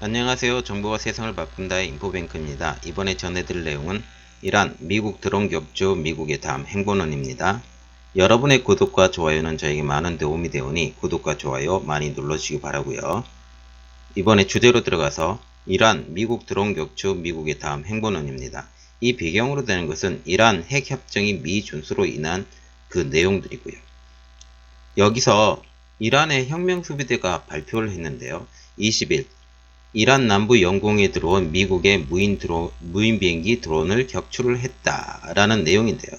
안녕하세요. 정보가 세상을 바꾼다의 인포뱅크입니다. 이번에 전해드릴 내용은 이란, 미국 드론 격추, 미국의 다음 행보론입니다. 여러분의 구독과 좋아요는 저에게 많은 도움이 되오니 구독과 좋아요 많이 눌러주시기 바라고요. 이번에 주제로 들어가서 이란, 미국 드론 격추, 미국의 다음 행보론입니다. 이 배경으로 되는 것은 이란 핵협정이 미준수로 인한 그 내용들이고요. 여기서 이란의 혁명수비대가 발표를 했는데요. 20일 이란 남부 영공에 들어온 미국의 무인 비행기 드론을 격추를 했다라는 내용인데요.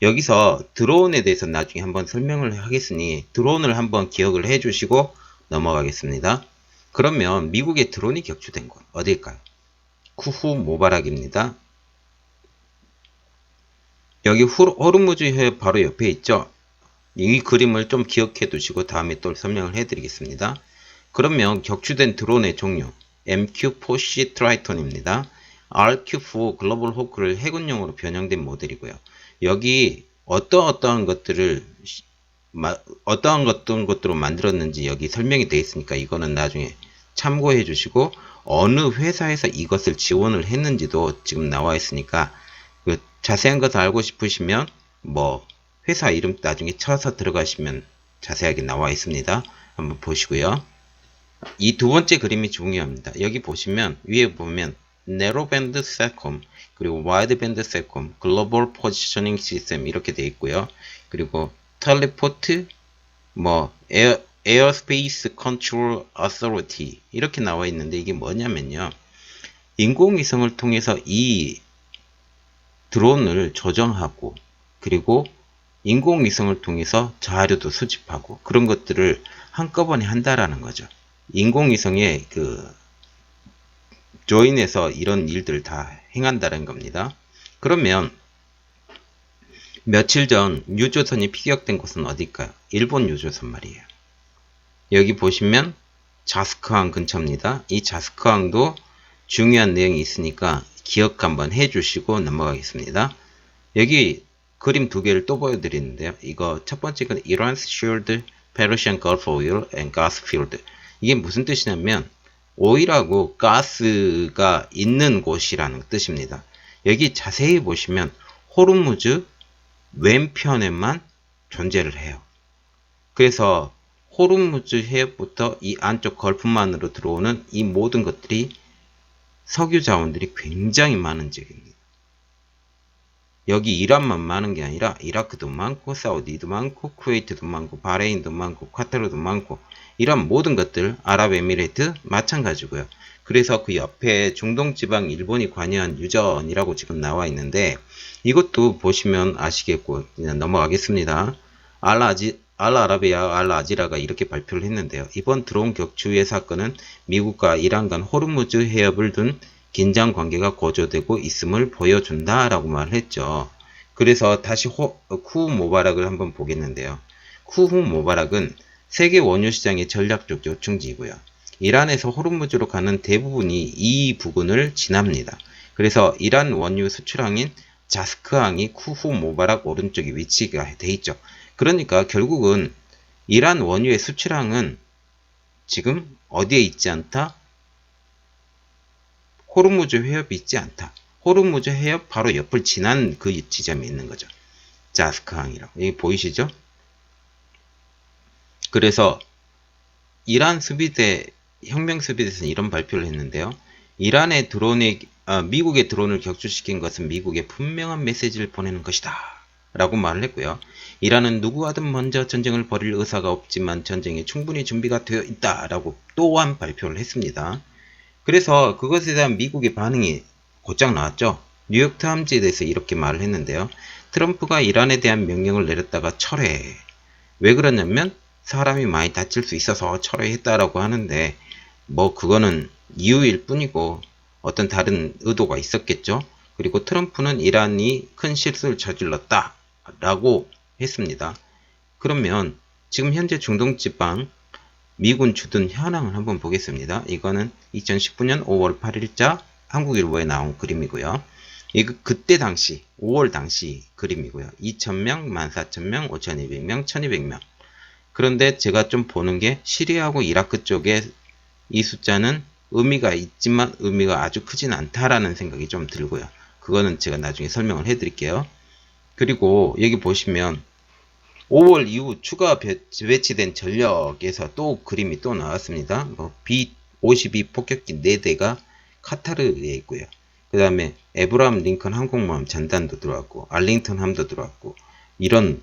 여기서 드론에 대해서 나중에 한번 설명을 하겠으니 드론을 한번 기억을 해주시고 넘어가겠습니다. 그러면 미국의 드론이 격추된 곳 어딜까요? 쿠후 모바락입니다. 여기 호르무즈 해협 바로 옆에 있죠. 이 그림을 좀 기억해 두시고 다음에 또 설명을 해 드리겠습니다. 그러면 격추된 드론의 종류 MQ-4C 트라이톤입니다. RQ-4 글로벌 호크를 해군용으로 변형된 모델이고요. 여기 어떠한 것들로 만들었는지 여기 설명이 되어 있으니까 이거는 나중에 참고해 주시고 어느 회사에서 이것을 지원을 했는지도 지금 나와 있으니까 그 자세한 것을 알고 싶으시면 뭐 회사 이름 나중에 쳐서 들어가시면 자세하게 나와 있습니다. 한번 보시고요. 이 두 번째 그림이 중요합니다. 여기 보시면 위에 보면 Narrowband SATCOM 그리고 Wideband SATCOM Global Positioning System 이렇게 되어 있고요. 그리고 Teleport 뭐 Airspace Control Authority 이렇게 나와 있는데 이게 뭐냐면요. 인공위성을 통해서 이 드론을 조정하고 그리고 인공위성을 통해서 자료도 수집하고 그런 것들을 한꺼번에 한다라는 거죠. 인공위성에 조인해서 이런 일들을 다 행한다는 겁니다. 그러면 며칠 전 유조선이 피격된 곳은 어딜까요? 일본 유조선 말이에요. 여기 보시면 자스크항 근처입니다. 이 자스크항도 중요한 내용이 있으니까 기억 한번 해주시고 넘어가겠습니다. 여기 그림 두 개를 또 보여드리는데요. 이거 첫 번째 건 Iran's Shared Persian Gulf Oil and Gas Field. 이게 무슨 뜻이냐면 오일하고 가스가 있는 곳이라는 뜻입니다. 여기 자세히 보시면 호르무즈 왼편에만 존재를 해요. 그래서 호르무즈 해협부터 이 안쪽 걸프만으로 들어오는 이 모든 것들이 석유 자원들이 굉장히 많은 지역입니다. 여기 이란만 많은 게 아니라 이라크도 많고 사우디도 많고 쿠웨이트도 많고 바레인도 많고 카타르도 많고 이런 모든 것들 아랍에미레이트 마찬가지고요. 그래서 그 옆에 중동지방 일본이 관여한 유전이라고 지금 나와 있는데 이것도 보시면 아시겠고 그냥 넘어가겠습니다. 알아라비아 알아지라가 이렇게 발표를 했는데요. 이번 드론 격추의 사건은 미국과 이란 간 호르무즈 해협을 둔 긴장 관계가 고조되고 있음을 보여준다 라고 말했죠. 그래서 다시 쿠후 모바락을 한번 보겠는데요. 쿠후 모바락은 세계 원유 시장의 전략적 요충지이고요. 이란에서 호르무즈로 가는 대부분이 이 부근을 지납니다. 그래서 이란 원유 수출항인 자스크항이 쿠후 모바락 오른쪽에 위치가 돼 있죠. 그러니까 결국은 이란 원유의 수출항은 지금 어디에 있지 않다? 호르무즈 해협이 있지 않다. 호르무즈 해협 바로 옆을 지난 그 지점에 있는 거죠. 자스크항이라고. 여기 보이시죠? 그래서 이란 수비대, 혁명 수비대에서는 이런 발표를 했는데요. 미국의 드론을 격추시킨 것은 미국에 분명한 메시지를 보내는 것이다. 라고 말을 했고요. 이란은 누구와든 먼저 전쟁을 벌일 의사가 없지만 전쟁에 충분히 준비가 되어 있다. 라고 또한 발표를 했습니다. 그래서 그것에 대한 미국의 반응이 곧장 나왔죠. 뉴욕타임즈에 대해서 이렇게 말을 했는데요. 트럼프가 이란에 대한 명령을 내렸다가 철회. 왜 그러냐면 사람이 많이 다칠 수 있어서 철회했다라고 하는데 뭐 그거는 이유일 뿐이고 어떤 다른 의도가 있었겠죠. 그리고 트럼프는 이란이 큰 실수를 저질렀다 라고 했습니다. 그러면 지금 현재 중동 지방 미군 주둔 현황을 한번 보겠습니다. 이거는 2019년 5월 8일자 한국일보에 나온 그림이고요. 이거 그때 당시 5월 당시 그림이고요. 2,000명, 14,000명, 5,200명, 1,200명. 그런데 제가 좀 보는 게 시리아하고 이라크 쪽에 이 숫자는 의미가 있지만 의미가 아주 크진 않다라는 생각이 좀 들고요. 그거는 제가 나중에 설명을 해드릴게요. 그리고 여기 보시면 5월 이후 추가 배치된 전력에서 또 그림이 또 나왔습니다. 뭐 B-52 폭격기 4대가 카타르에 있고요. 그 다음에 에브라함 링컨 항공모함 전단도 들어왔고 알링턴 함도 들어왔고 이런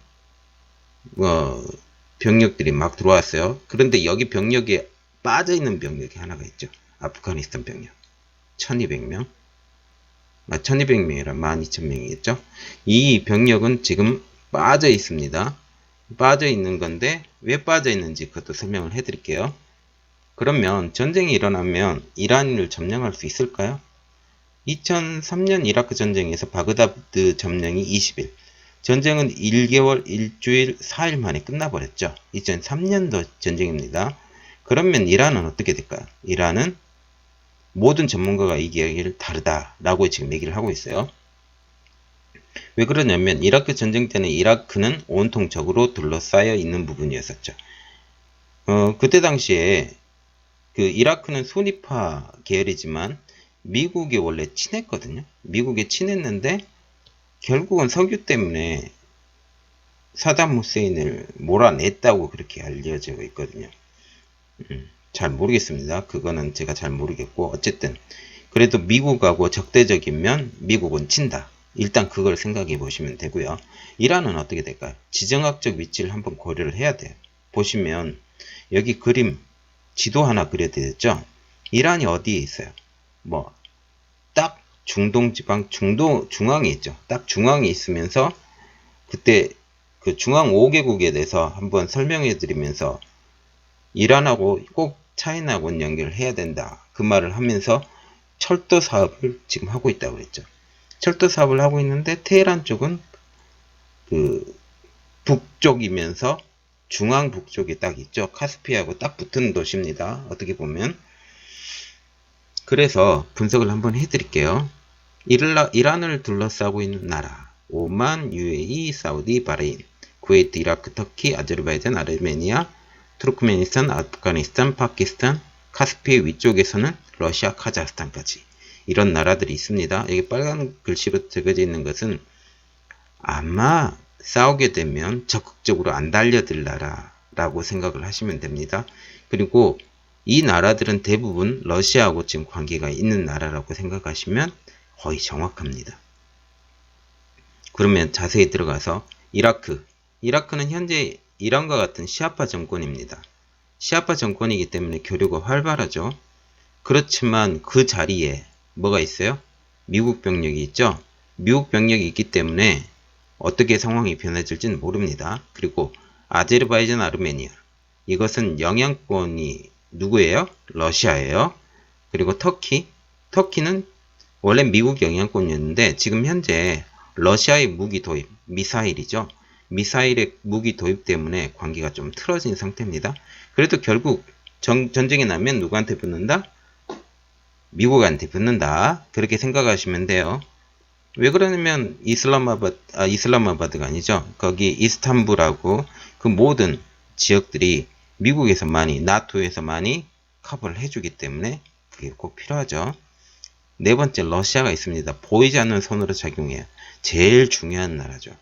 병력들이 막 들어왔어요. 그런데 여기 병력에 빠져있는 병력이 하나가 있죠. 아프가니스탄 병력 1200명 1200명이라 12000명이겠죠. 이 병력은 지금 빠져 있습니다. 빠져 있는 건데 왜 빠져 있는지 그것도 설명을 해 드릴게요. 그러면 전쟁이 일어나면 이란을 점령할 수 있을까요? 2003년 이라크 전쟁에서 바그다드 점령이 20일, 전쟁은 1개월 1주일 4일 만에 끝나버렸죠. 2003년도 전쟁입니다. 그러면 이란은 어떻게 될까요? 이란은 모든 전문가가 이야기를 다르다라고 지금 얘기를 하고 있어요. 왜 그러냐면 이라크 전쟁 때는 이라크는 온통 적으로 둘러싸여 있는 부분이었었죠. 그때 당시에 그 이라크는 수니파 계열이지만 미국이 원래 친했거든요. 미국에 친했는데 결국은 석유 때문에 사담 후세인을 몰아냈다고 그렇게 알려져 있거든요. 잘 모르겠습니다. 그거는 제가 잘 모르겠고 어쨌든 그래도 미국하고 적대적이면 미국은 친다. 일단 그걸 생각해 보시면 되고요. 이란은 어떻게 될까요? 지정학적 위치를 한번 고려를 해야 돼요. 보시면 여기 그림 지도 하나 그려드렸죠. 이란이 어디에 있어요? 뭐 딱 중동 지방 중앙에 있죠. 딱 중앙에 있으면서 그때 그 중앙 5개국에 대해서 한번 설명해 드리면서 이란하고 꼭 차이나하고는 연결을 해야 된다. 그 말을 하면서 철도 사업을 지금 하고 있다고 그랬죠. 철도 사업을 하고 있는데 테헤란 쪽은 그 북쪽이면서 중앙 북쪽에 딱 있죠. 카스피하고 딱 붙은 도시입니다. 어떻게 보면. 그래서 분석을 한번 해드릴게요. 이란을 둘러싸고 있는 나라 오만, UAE, 사우디, 바레인, 쿠웨이트, 이라크, 터키, 아제르바이잔, 아르메니아, 투르크메니스탄, 아프가니스탄, 파키스탄, 카스피의 위쪽에서는 러시아, 카자흐스탄까지 이런 나라들이 있습니다. 여기 빨간 글씨로 적어져 있는 것은 아마 싸우게 되면 적극적으로 안 달려들 나라라고 생각을 하시면 됩니다. 그리고 이 나라들은 대부분 러시아하고 지금 관계가 있는 나라라고 생각하시면 거의 정확합니다. 그러면 자세히 들어가서 이라크는 현재 이란과 같은 시아파 정권입니다. 시아파 정권이기 때문에 교류가 활발하죠. 그렇지만 그 자리에 뭐가 있어요? 미국 병력이 있죠. 미국 병력이 있기 때문에 어떻게 상황이 변해질지는 모릅니다. 그리고 아제르바이잔, 아르메니아 이것은 영향권이 누구예요? 러시아예요. 그리고 터키는 원래 미국 영향권이었는데 지금 현재 러시아의 무기 도입, 미사일이죠. 미사일의 무기 도입 때문에 관계가 좀 틀어진 상태입니다. 그래도 결국 전쟁이 나면 누구한테 붙는다? 미국한테 붙는다. 그렇게 생각하시면 돼요. 왜 그러냐면 이슬람마바드가 아니죠. 거기 이스탄불하고 그 모든 지역들이 미국에서 많이, 나토에서 많이 커버를 해주기 때문에 그게 꼭 필요하죠. 네 번째, 러시아가 있습니다. 보이지 않는 손으로 작용해요. 제일 중요한 나라죠.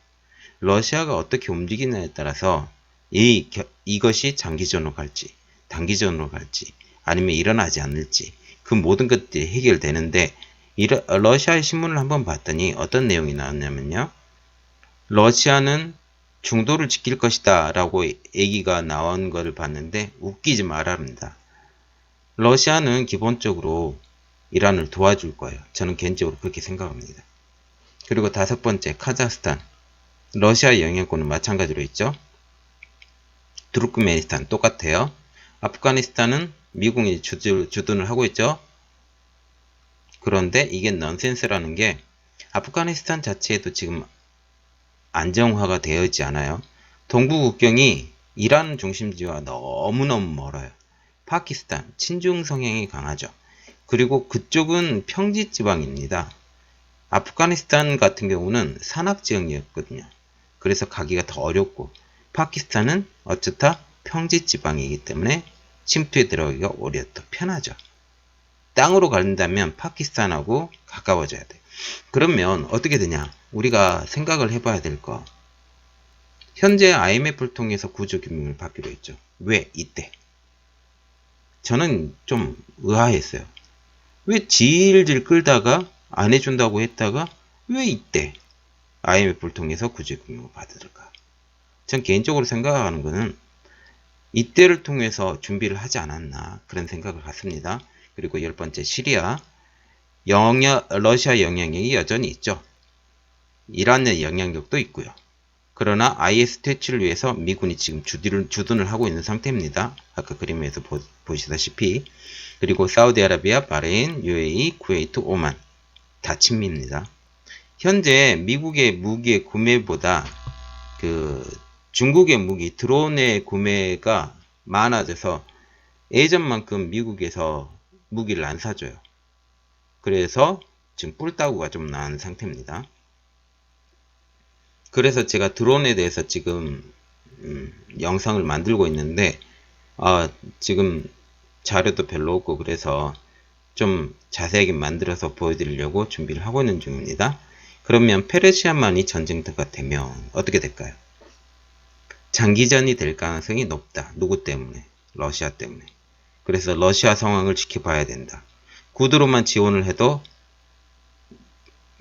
러시아가 어떻게 움직이느냐에 따라서 이것이 장기전으로 갈지, 단기전으로 갈지, 아니면 일어나지 않을지, 그 모든 것들이 해결되는데, 러시아의 신문을 한번 봤더니 어떤 내용이 나왔냐면요. 러시아는 중도를 지킬 것이다 라고 얘기가 나온 것을 봤는데 웃기지 말아랍니다. 러시아는 기본적으로 이란을 도와줄 거예요. 저는 개인적으로 그렇게 생각합니다. 그리고 다섯 번째, 카자흐스탄. 러시아 영향권은 마찬가지로 있죠. 투르크메니스탄 똑같아요. 아프가니스탄은 미국이 주둔을 하고 있죠. 그런데 이게 넌센스라는 게 아프가니스탄 자체에도 지금 안정화가 되어 있지 않아요. 동부 국경이 이란 중심지와 너무너무 멀어요. 파키스탄, 친중 성향이 강하죠. 그리고 그쪽은 평지 지방입니다. 아프가니스탄 같은 경우는 산악 지역이었거든요. 그래서 가기가 더 어렵고 파키스탄은 어쩌다 평지 지방이기 때문에 침투에 들어가기가 오히려 더 편하죠. 땅으로 간다면 파키스탄하고 가까워져야 돼. 그러면 어떻게 되냐? 우리가 생각을 해봐야 될 거. 현재 IMF를 통해서 구조금융을 받기로 했죠. 왜 이때? 저는 좀 의아했어요. 왜 질질 끌다가 안 해준다고 했다가 왜 이때 IMF를 통해서 구조금융을 받을까? 전 개인적으로 생각하는 거는 이때를 통해서 준비를 하지 않았나 그런 생각을 갖습니다. 그리고 10번째 시리아 러시아 영향력이 여전히 있죠. 이란의 영향력도 있고요. 그러나 IS 퇴치를 위해서 미군이 지금 주둔을 하고 있는 상태입니다. 아까 그림에서 보시다시피. 그리고 사우디아라비아, 바레인, UAE, 쿠웨이트, 오만 다 친미입니다. 현재 미국의 무기의 구매보다 중국의 무기 드론의 구매가 많아져서 예전만큼 미국에서 무기를 안 사줘요. 그래서 지금 뿔따구가 좀 나은 상태입니다. 그래서 제가 드론에 대해서 지금 영상을 만들고 있는데 지금 자료도 별로 없고 그래서 좀 자세하게 만들어서 보여드리려고 준비를 하고 있는 중입니다. 그러면 페르시아만이 전쟁터가 되면 어떻게 될까요? 장기전이 될 가능성이 높다. 누구 때문에? 러시아 때문에. 그래서 러시아 상황을 지켜봐야 된다. 구두로만 지원을 해도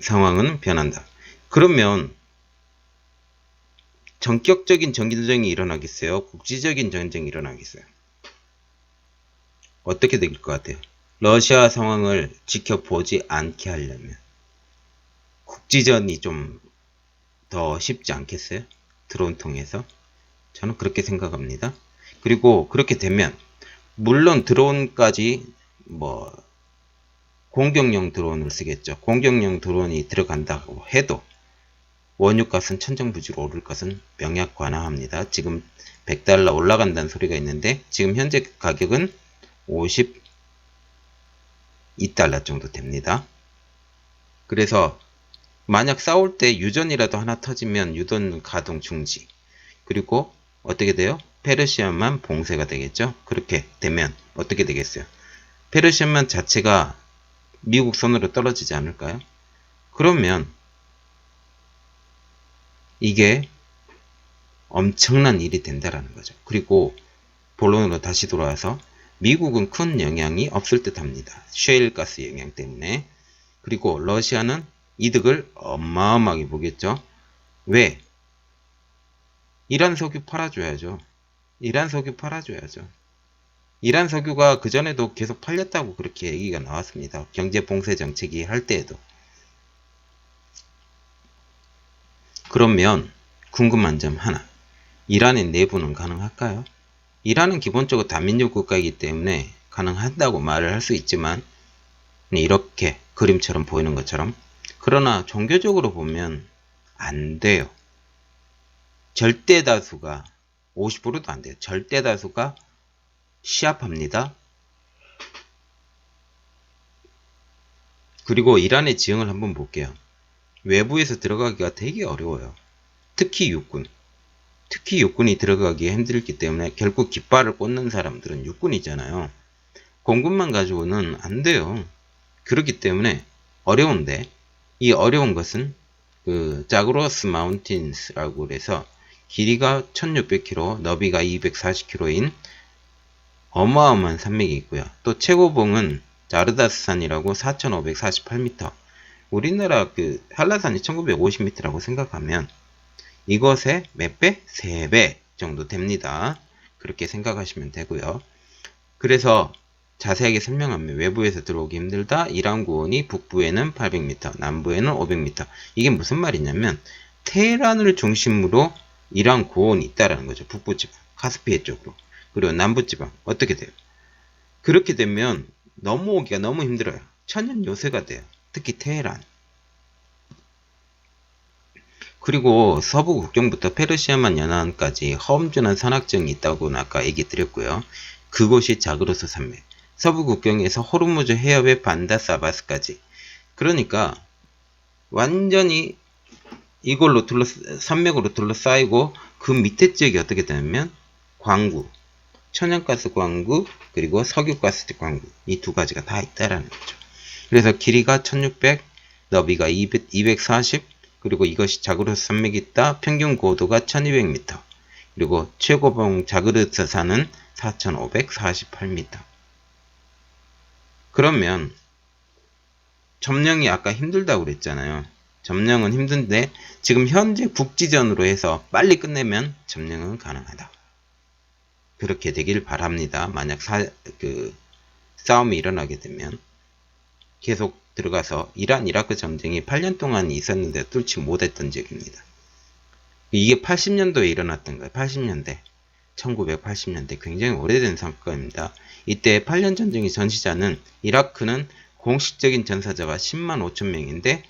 상황은 변한다. 그러면 전격적인 전쟁이 일어나겠어요? 국지적인 전쟁이 일어나겠어요? 어떻게 될 것 같아요? 러시아 상황을 지켜보지 않게 하려면 국지전이 좀 더 쉽지 않겠어요? 드론 통해서? 저는 그렇게 생각합니다. 그리고 그렇게 되면 물론 드론까지 공격용 드론을 쓰겠죠. 공격용 드론이 들어간다고 해도 원유값은 천정부지로 오를 것은 명약관화합니다. 지금 100달러 올라간다는 소리가 있는데 지금 현재 가격은 52달러 정도 됩니다. 그래서 만약 싸울 때 유전이라도 하나 터지면 유전 가동 중지. 그리고 어떻게 돼요? 페르시아만 봉쇄가 되겠죠. 그렇게 되면 어떻게 되겠어요? 페르시아만 자체가 미국 손으로 떨어지지 않을까요? 그러면 이게 엄청난 일이 된다라는 거죠. 그리고 본론으로 다시 돌아와서 미국은 큰 영향이 없을 듯 합니다. 셰일가스 영향 때문에. 그리고 러시아는 이득을 어마어마하게 보겠죠. 왜? 이란 석유 팔아줘야죠. 이란 석유 팔아줘야죠. 이란 석유가 그전에도 계속 팔렸다고 그렇게 얘기가 나왔습니다. 경제 봉쇄 정책이 할 때에도. 그러면 궁금한 점 하나. 이란의 내부는 가능할까요? 이란은 기본적으로 다민족 국가이기 때문에 가능하다고 말을 할 수 있지만 이렇게 그림처럼 보이는 것처럼 그러나 종교적으로 보면 안 돼요. 절대 다수가 50%도 안 돼요. 절대 다수가 시아파입니다. 그리고 이란의 지형을 한번 볼게요. 외부에서 들어가기가 되게 어려워요. 특히 육군이 들어가기 힘들기 때문에 결국 깃발을 꽂는 사람들은 육군이잖아요. 공군만 가지고는 안 돼요. 그렇기 때문에 어려운데 이 어려운 것은 자그로스 마운틴스라고 그래서 길이가 1600km, 너비가 240km인 어마어마한 산맥이 있고요. 또 최고봉은 자르다스산이라고 4548m. 우리나라 한라산이 1950m라고 생각하면 이것의 몇 배? 3배 정도 됩니다. 그렇게 생각하시면 되고요. 그래서 자세하게 설명하면 외부에서 들어오기 힘들다. 이란 구원이 북부에는 800m, 남부에는 500m. 이게 무슨 말이냐면 테헤란을 중심으로 이란 구원이 있다라는 거죠. 북부지방, 카스피해 쪽으로. 그리고 남부지방 어떻게 돼요? 그렇게 되면 넘어오기가 너무 힘들어요. 천연 요새가 돼요. 특히 테헤란. 그리고 서부 국경부터 페르시아만 연안까지 허움준한 산악정이 있다고 아까 얘기 드렸고요. 그곳이 자그로스 산맥. 서부 국경에서 호르무즈 해협의 반다사바스까지. 그러니까 완전히 산맥으로 둘러싸이고 그 밑에 지역이 어떻게 되냐면 광구, 천연가스 광구, 그리고 석유가스 광구, 이 두 가지가 다 있다라는 거죠. 그래서 길이가 1600, 너비가 240, 그리고 이것이 자그로스 산맥이 있다. 평균 고도가 1200m, 그리고 최고봉 자그르스산은 4548m. 그러면 점령이 아까 힘들다고 그랬잖아요. 점령은 힘든데 지금 현재 국지전으로 해서 빨리 끝내면 점령은 가능하다. 그렇게 되길 바랍니다. 만약 싸움이 일어나게 되면 계속 들어가서 이란 이라크 전쟁이 8년 동안 있었는데 뚫지 못했던 지역입니다. 이게 80년도에 일어났던 거예요. 80년대. 1980년대 굉장히 오래된 사건입니다. 이때 8년 전쟁의 전시자는 이라크는 공식적인 전사자가 10만 5천 명인데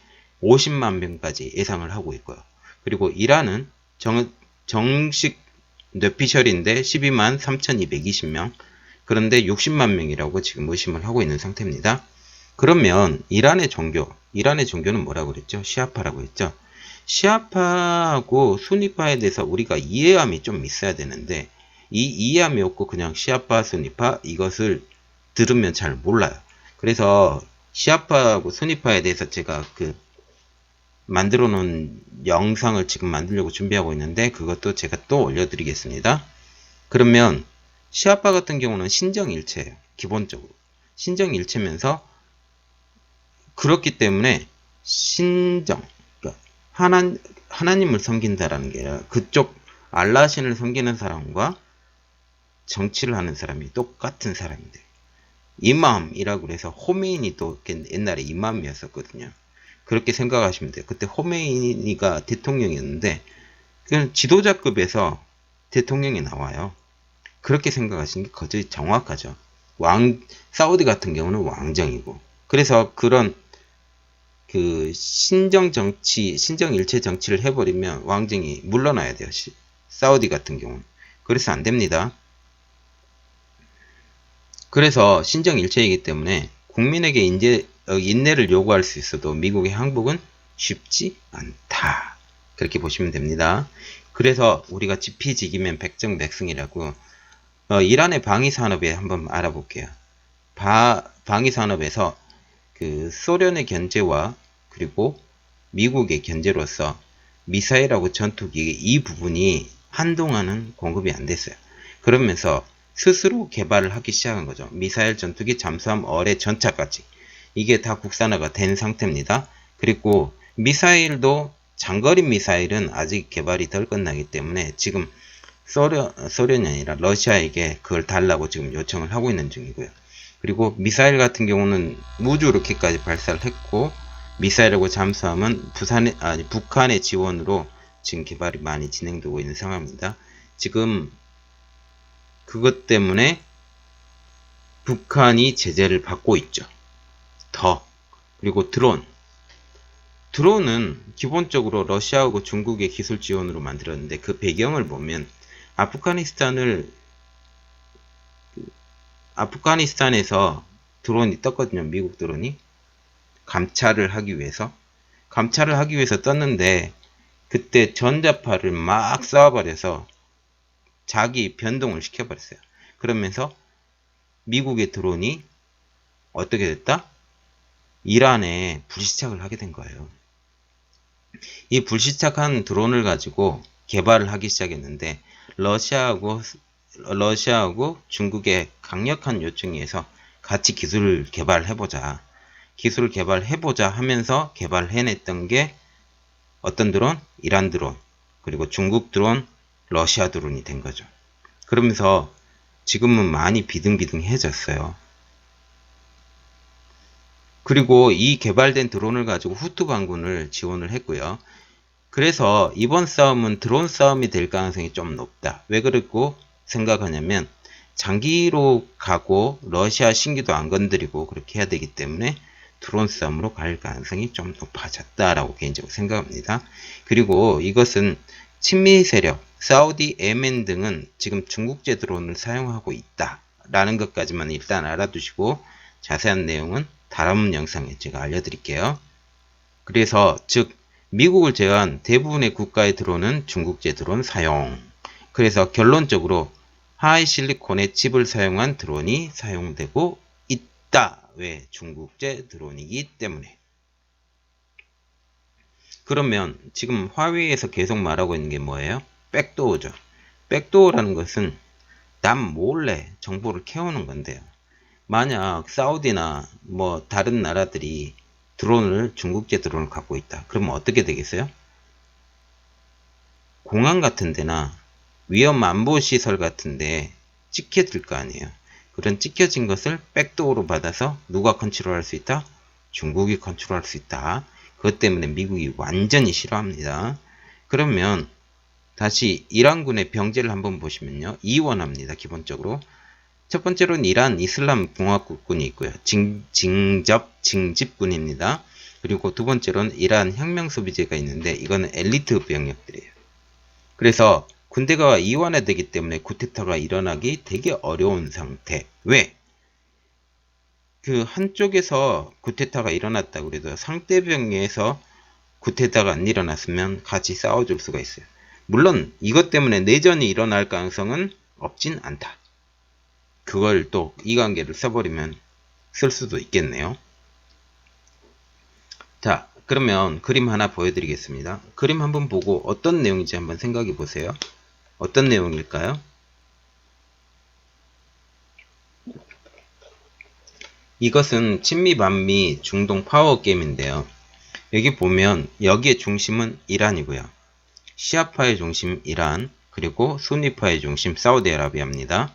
50만 명까지 예상을 하고 있고요. 그리고 이란은 정식 뇌피셜인데 12만 3,220명, 그런데 60만 명이라고 지금 의심을 하고 있는 상태입니다. 그러면 이란의 종교는 뭐라고 그랬죠? 시아파라고 했죠. 시아파하고 수니파에 대해서 우리가 이해함이 좀 있어야 되는데 이 이해함이 없고 그냥 시아파, 수니파 이것을 들으면 잘 몰라요. 그래서 시아파하고 수니파에 대해서 제가 만들어 놓은 영상을 지금 만들려고 준비하고 있는데 그것도 제가 또 올려드리겠습니다. 그러면 시아파 같은 경우는 신정일체예요. 기본적으로 신정일체면서 그렇기 때문에 그러니까 하나님을 섬긴다라는 게 아니라 그쪽 알라신을 섬기는 사람과 정치를 하는 사람이 똑같은 사람인데, 이맘이라고 해서 호메이니도 옛날에 이맘이었었거든요. 그렇게 생각하시면 돼요. 그때 호메이니가 대통령이었는데 그냥 지도자급에서 대통령이 나와요. 그렇게 생각하시는 게 거의 정확하죠. 사우디 같은 경우는 왕정이고, 그래서 그런 신정일체 정치를 해버리면 왕정이 물러나야 돼요. 사우디 같은 경우는. 그래서 안 됩니다. 그래서 신정일체이기 때문에 국민에게 인내를 요구할 수 있어도 미국의 항복은 쉽지 않다. 그렇게 보시면 됩니다. 그래서 우리가 지피지기면 백정백승이라고 이란의 방위산업에 한번 알아볼게요. 방위산업에서 소련의 견제와 그리고 미국의 견제로서 미사일하고 전투기 이 부분이 한동안은 공급이 안 됐어요. 그러면서 스스로 개발을 하기 시작한 거죠. 미사일, 전투기, 잠수함, 어뢰, 전차까지. 이게 다 국산화가 된 상태입니다. 그리고 미사일도 장거리 미사일은 아직 개발이 덜 끝나기 때문에 지금 소련이 아니라 러시아에게 그걸 달라고 지금 요청을 하고 있는 중이고요. 그리고 미사일 같은 경우는 우주 로켓까지 발사를 했고, 미사일하고 잠수함은 북한의 지원으로 지금 개발이 많이 진행되고 있는 상황입니다. 지금 그것 때문에 북한이 제재를 받고 있죠. 그리고 드론은 기본적으로 러시아하고 중국의 기술 지원으로 만들었는데 그 배경을 보면 아프가니스탄에서 드론이 떴거든요. 미국 드론이 감찰을 하기 위해서 떴는데 그때 전자파를 막 쏴버려서 자기 변동을 시켜버렸어요. 그러면서 미국의 드론이 어떻게 됐다? 이란에 불시착을 하게 된 거예요. 이 불시착한 드론을 가지고 개발을 하기 시작했는데 러시아하고 중국의 강력한 요청에 의해서 같이 기술을 개발해보자 하면서 개발해냈던 게 어떤 드론? 이란 드론, 그리고 중국 드론, 러시아 드론이 된 거죠. 그러면서 지금은 많이 비등비등해졌어요. 그리고 이 개발된 드론을 가지고 후트 반군을 지원을 했고요. 그래서 이번 싸움은 드론 싸움이 될 가능성이 좀 높다. 왜 그렇고 생각하냐면 장기로 가고 러시아 신기도 안 건드리고 그렇게 해야 되기 때문에 드론 싸움으로 갈 가능성이 좀 높아졌다라고 개인적으로 생각합니다. 그리고 이것은 친미 세력, 사우디, 예멘 등은 지금 중국제 드론을 사용하고 있다라는 것까지만 일단 알아두시고 자세한 내용은 다음 영상에 제가 알려드릴게요. 그래서 즉 미국을 제외한 대부분의 국가의 드론은 중국제 드론 사용. 그래서 결론적으로 하이실리콘의 칩을 사용한 드론이 사용되고 있다. 왜? 중국제 드론이기 때문에. 그러면 지금 화웨이에서 계속 말하고 있는 게 뭐예요? 백도어죠. 백도어라는 것은 남 몰래 정보를 캐오는 건데요. 만약 사우디나 뭐 다른 나라들이 중국제 드론을 갖고 있다. 그러면 어떻게 되겠어요? 공항 같은 데나 위험 안보 시설 같은데 찍혀질 거 아니에요. 그런 찍혀진 것을 백도어로 받아서 누가 컨트롤할 수 있다? 중국이 컨트롤할 수 있다. 그것 때문에 미국이 완전히 싫어합니다. 그러면 다시 이란군의 병제를 한번 보시면요. 이원합니다. 기본적으로. 첫 번째로는 이란 이슬람 공화국군이 있고요. 징집군입니다. 그리고 두 번째로는 이란 혁명소비제가 있는데 이거는 엘리트 병력들이에요. 그래서 군대가 이완화되기 때문에 쿠데타가 일어나기 되게 어려운 상태. 왜? 그 한쪽에서 쿠데타가 일어났다고 그래도 상대방에서 쿠데타가 안 일어났으면 같이 싸워줄 수가 있어요. 물론 이것 때문에 내전이 일어날 가능성은 없진 않다. 그걸 또 이관계를 써버리면 쓸 수도 있겠네요. 자, 그러면 그림 하나 보여드리겠습니다. 그림 한번 보고 어떤 내용인지 한번 생각해 보세요. 어떤 내용일까요? 이것은 친미반미 중동 파워 게임인데요. 여기 보면 여기의 중심은 이란이고요. 시아파의 중심 이란, 그리고 수니파의 중심 사우디아라비아입니다.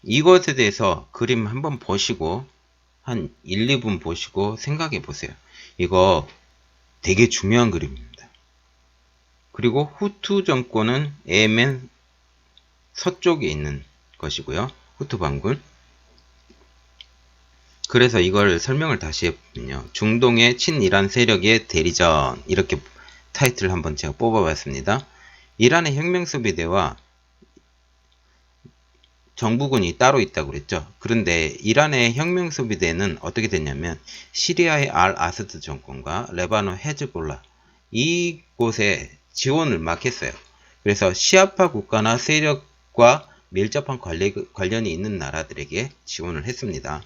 이것에 대해서 그림 한번 보시고 한 1, 2분 보시고 생각해 보세요. 이거 되게 중요한 그림입니다. 그리고 후투 정권은 예멘 서쪽에 있는 것이고요. 후투 반군. 그래서 이걸 설명을 다시 해보면요. 중동의 친이란 세력의 대리전, 이렇게 타이틀을 한번 제가 뽑아봤습니다. 이란의 혁명수비대와 정부군이 따로 있다고 그랬죠. 그런데 이란의 혁명수비대는 어떻게 됐냐면 시리아의 알 아사드 정권과 레바논 헤즈볼라 이곳에 지원을 막 했어요. 그래서 시아파 국가나 세력과 밀접한 관련이 있는 나라들에게 지원을 했습니다.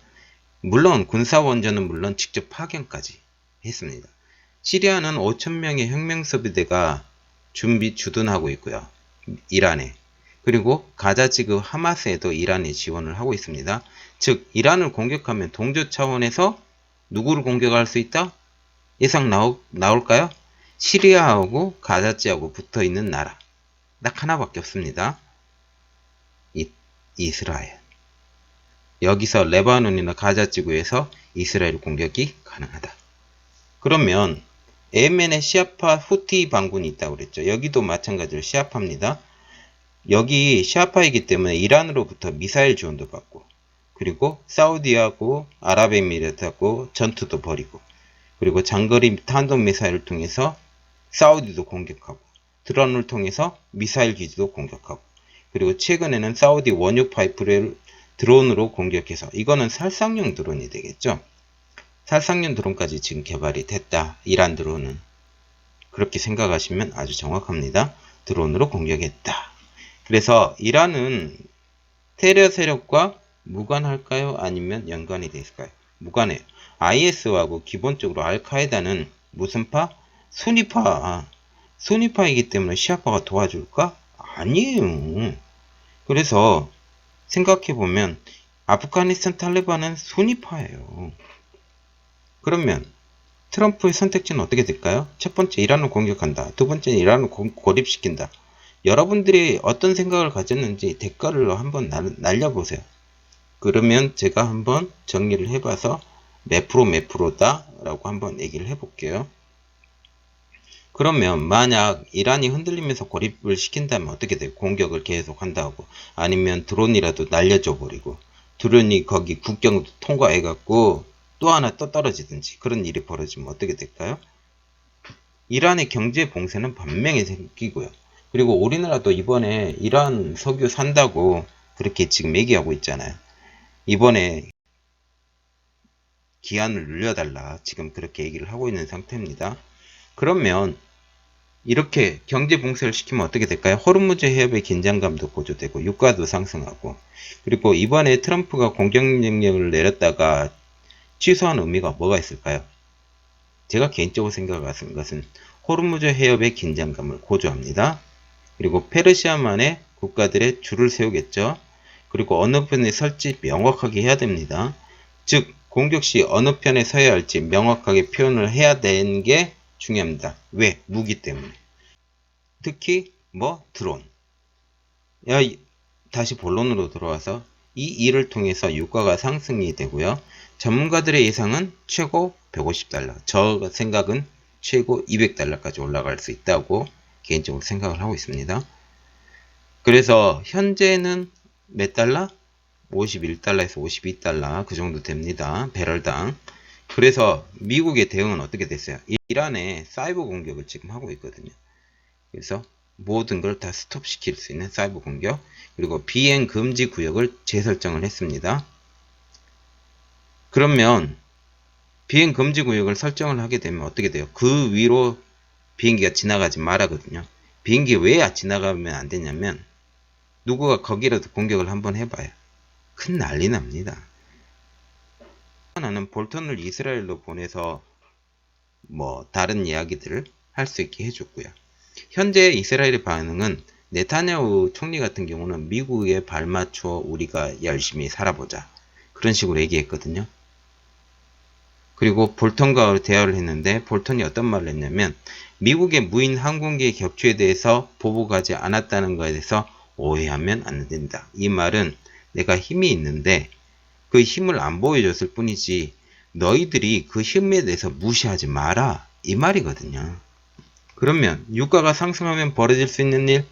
물론 군사원전은 물론 직접 파견까지 했습니다. 시리아는 5,000명의 혁명수비대가 주둔하고 있고요. 이란에. 그리고 가자 지구 하마스에도 이란이 지원을 하고 있습니다. 즉 이란을 공격하면 동조 차원에서 누구를 공격할 수 있다? 예상 나올까요? 시리아하고 가자 지하고 붙어있는 나라. 딱 하나밖에 없습니다. 이스라엘. 여기서 레바논이나 가자 지구에서 이스라엘 공격이 가능하다. 그러면 예멘의 시아파 후티 반군이 있다고 그랬죠. 여기도 마찬가지로 시아파입니다. 여기 시아파이기 때문에 이란으로부터 미사일 지원도 받고, 그리고 사우디하고 아랍에미리트하고 전투도 벌이고, 그리고 장거리 탄도미사일을 통해서 사우디도 공격하고, 드론을 통해서 미사일 기지도 공격하고, 그리고 최근에는 사우디 원유 파이프를 드론으로 공격해서, 이거는 살상용 드론이 되겠죠. 살상용 드론까지 지금 개발이 됐다. 이란 드론은. 그렇게 생각하시면 아주 정확합니다. 드론으로 공격했다. 그래서 이란은 테러 세력과 무관할까요? 아니면 연관이 돼 있을까요? 무관해요. IS하고 기본적으로 알카에다는 무슨 파? 수니파. 수니파이기 때문에 시아파가 도와줄까? 아니에요. 그래서 생각해보면 아프가니스탄 탈레반은 수니파예요. 그러면 트럼프의 선택지는 어떻게 될까요? 첫 번째, 이란을 공격한다. 두 번째, 이란을 고립시킨다. 여러분들이 어떤 생각을 가졌는지 댓글로 한번 날려보세요. 그러면 제가 한번 정리를 해봐서 몇 프로다 라고 한번 얘기를 해볼게요. 그러면 만약 이란이 흔들리면서 고립을 시킨다면 어떻게 돼요? 공격을 계속 한다고. 아니면 드론이라도 날려줘 버리고, 드론이 거기 국경도 통과해갖고 또 하나 또 떨어지든지 그런 일이 벌어지면 어떻게 될까요? 이란의 경제 봉쇄는 분명히 생기고요. 그리고 우리나라도 이번에 이란 석유 산다고 그렇게 지금 얘기하고 있잖아요. 이번에 기한을 늘려달라 지금 그렇게 얘기를 하고 있는 상태입니다. 그러면 이렇게 경제 봉쇄를 시키면 어떻게 될까요? 호르무즈 해협의 긴장감도 고조되고 유가도 상승하고, 그리고 이번에 트럼프가 공격명령을 내렸다가 취소한 의미가 뭐가 있을까요? 제가 개인적으로 생각하는 것은 호르무즈 해협의 긴장감을 고조합니다. 그리고 페르시아만의 국가들의 줄을 세우겠죠. 그리고 어느 편에 설지 명확하게 해야 됩니다. 즉 공격 시 어느 편에 서야 할지 명확하게 표현을 해야 되는 게 중요합니다. 왜? 무기 때문에. 특히 드론. 다시 본론으로 돌아와서 이 일을 통해서 유가가 상승이 되고요. 전문가들의 예상은 최고 150달러, 저 생각은 최고 200달러까지 올라갈 수 있다고 개인적으로 생각을 하고 있습니다. 그래서 현재는 몇 달러? 51달러에서 52달러 그 정도 됩니다. 배럴당. 그래서 미국의 대응은 어떻게 됐어요? 이란에 사이버 공격을 지금 하고 있거든요. 그래서 모든 걸 다 스톱시킬 수 있는 사이버 공격, 그리고 비행 금지 구역을 재설정을 했습니다. 그러면 비행 금지 구역을 설정을 하게 되면 어떻게 돼요? 그 위로 비행기가 지나가지 말아거든요. 비행기 왜 지나가면 안 되냐면 누구가 거기라도 공격을 한번 해봐요. 큰 난리 납니다. 나는 볼턴을 이스라엘로 보내서 다른 이야기들을 할 수 있게 해줬고요. 현재 이스라엘의 반응은 네타냐후 총리 같은 경우는 미국에 발맞춰 우리가 열심히 살아보자, 그런 식으로 얘기했거든요. 그리고 볼턴과 대화를 했는데 볼턴이 어떤 말을 했냐면 미국의 무인 항공기의 격추에 대해서 보복하지 않았다는 것에 대해서 오해하면 안 된다. 이 말은 내가 힘이 있는데 그 힘을 안 보여줬을 뿐이지 너희들이 그 힘에 대해서 무시하지 마라, 이 말이거든요. 그러면 유가가 상승하면 벌어질 수 있는 일,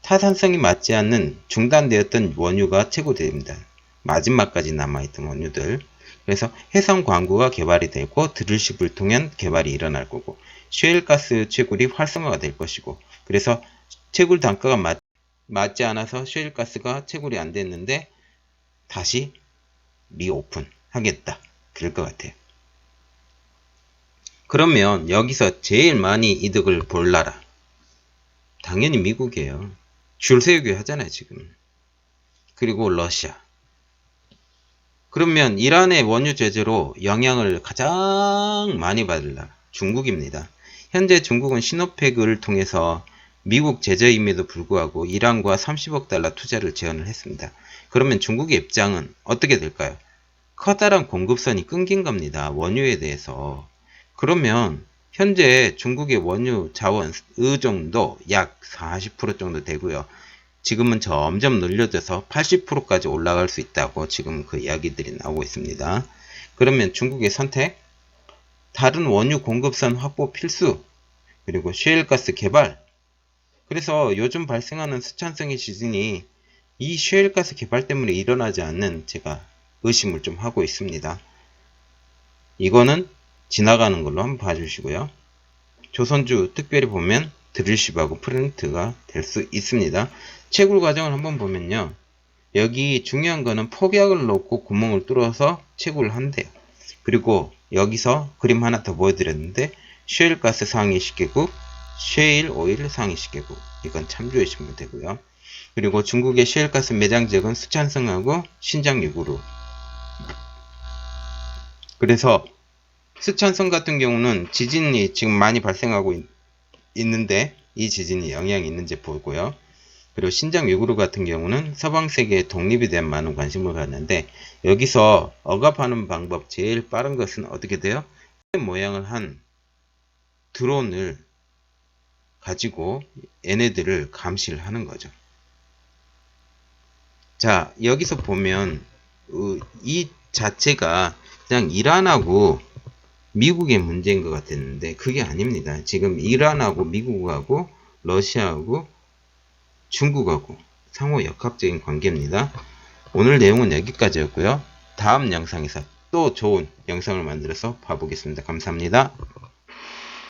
타산성이 맞지 않는 중단되었던 원유가 채굴됩니다. 마지막까지 남아있던 원유들. 그래서 해상 광구가 개발이 되고 드릴십을 통한 개발이 일어날 거고, 셰일가스 채굴이 활성화가 될 것이고, 그래서 채굴 단가가 맞지 않아서 셰일가스가 채굴이 안 됐는데 다시 리오픈 하겠다, 그럴 것 같아요. 그러면 여기서 제일 많이 이득을 볼 나라, 당연히 미국이에요. 줄 세우기 하잖아요 지금. 그리고 러시아. 그러면 이란의 원유 제재로 영향을 가장 많이 받을 나라 중국입니다. 현재 중국은 시노펙을 통해서 미국 제재임에도 불구하고 이란과 30억 달러 투자를 제안을 했습니다. 그러면 중국의 입장은 어떻게 될까요? 커다란 공급선이 끊긴 겁니다. 원유에 대해서. 그러면 현재 중국의 원유 자원 의존도 약 40% 정도 되고요. 지금은 점점 늘려져서 80%까지 올라갈 수 있다고 지금 그 이야기들이 나오고 있습니다. 그러면 중국의 선택, 다른 원유 공급선 확보 필수, 그리고 셰일가스 개발. 그래서 요즘 발생하는 수천성의 지진이 이 셰일가스 개발 때문에 일어나지 않는 제가 의심을 좀 하고 있습니다. 이거는 지나가는 걸로 한번 봐주시고요. 조선주 특별히 보면 드릴십하고 프린트가 될 수 있습니다. 채굴 과정을 한번 보면요. 여기 중요한 거는 폭약을 넣고 구멍을 뚫어서 채굴을 한대요. 그리고 여기서 그림 하나 더 보여드렸는데 셰일가스 상위 10개국, 셰일 오일 상위 10개국, 이건 참조해 주시면 되고요. 그리고 중국의 셰일가스 매장 지역은 수찬성하고 신장 유구르. 그래서 스촨성 같은 경우는 지진이 지금 많이 발생하고 있는데 이 지진이 영향이 있는지 보고요. 그리고 신장 유구르 같은 경우는 서방 세계의 독립에 대한 많은 관심을 갖는데 여기서 억압하는 방법 제일 빠른 것은 어떻게 돼요? 모양을 한 드론을 가지고 얘네들을 감시를 하는 거죠. 자, 여기서 보면 이 자체가 그냥 이란하고 미국의 문제인 것 같았는데 그게 아닙니다. 지금 이란하고 미국하고 러시아하고 중국하고 상호 역학적인 관계입니다. 오늘 내용은 여기까지였고요. 다음 영상에서 또 좋은 영상을 만들어서 봐보겠습니다. 감사합니다.